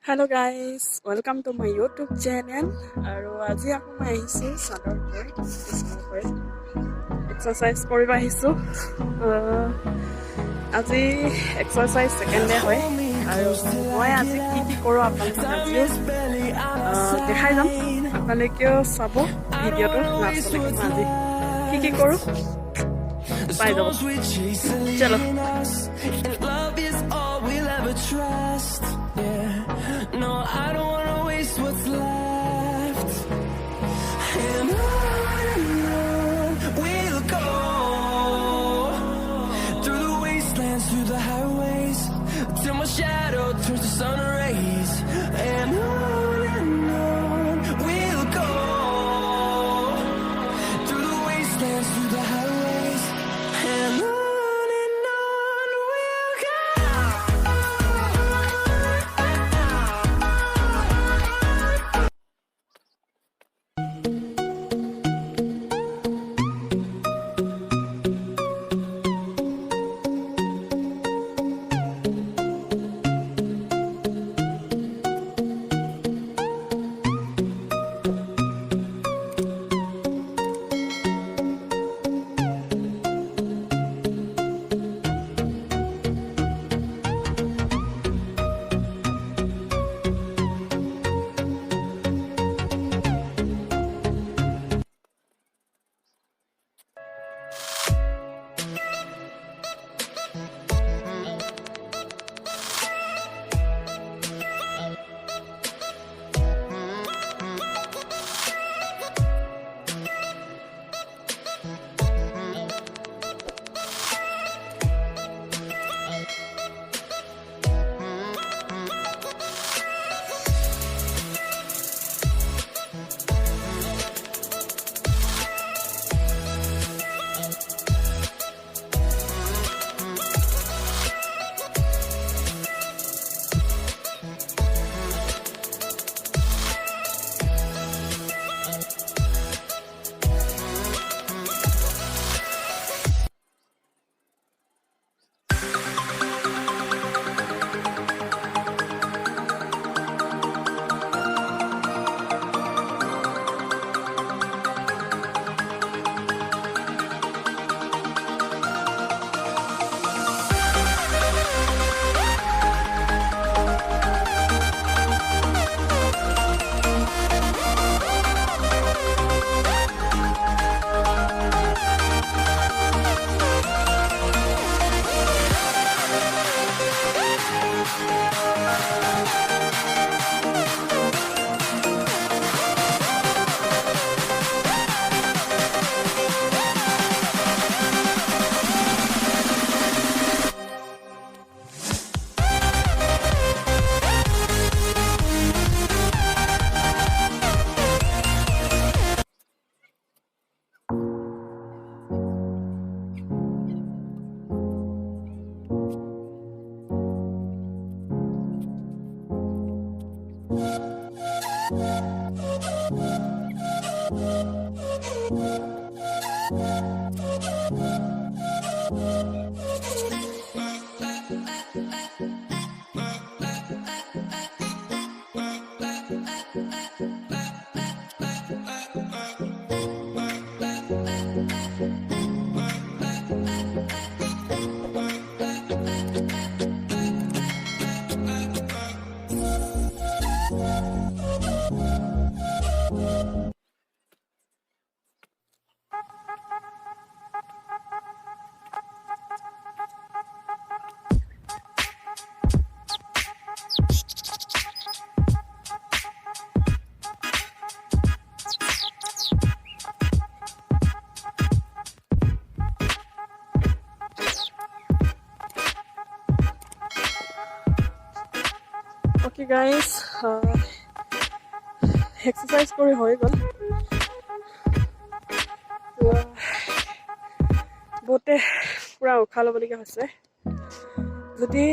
Hello guys, welcome to my YouTube channel. আৰু আজি আকৌ মই আহিছোঁ চাদৰ ওপৰত এক্সাৰসাইজ কৰিব আহিছোঁ। আজি এক্সাৰসাইজ সেকেন্ড ডে হয় আৰু মই আজি কি কৰোঁ আপোনালোকক আজিও দেখাই যাম। আপোনালোকেও চাব ভিডিঅ'টো লাষ্টলৈকে। মই আজি কি কৰোঁ পাই যাব। চলো। No, I don't wanna waste what's left. And on we'll go, through the wastelands, through the highways, till my shadow turns to sun rays. And on we'll go, through the wastelands, through the highways, and on. Okay guys, exercise কৰি হৈ গ'ল। বহুতে পুৰা উশাহ ল'বলগীয়া হৈছে। যদি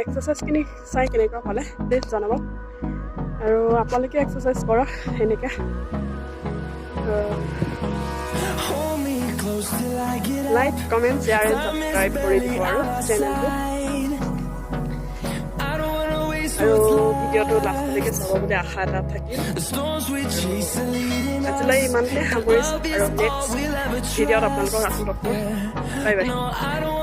এক্সাৰচাইজখিনি চাই কেনেকুৱা পালে প্লিজ জনাব আৰু আপোনালোকে এক্সাৰচাইজ কৰক এনেকৈ। Like comment share and subscribe কৰি দিব আৰু চেনেলটো। আৰু ভিডিঅ'টো লাষ্টলৈকে চাব বুলি আশা এটা থাকিল The storms we chase are leading us. আজিলৈ ইমানতে সামৰিছোঁ আৰু নেক্সট ভিডিঅ'ত আপোনালোকক আকৌ log palm bye bye No, I don't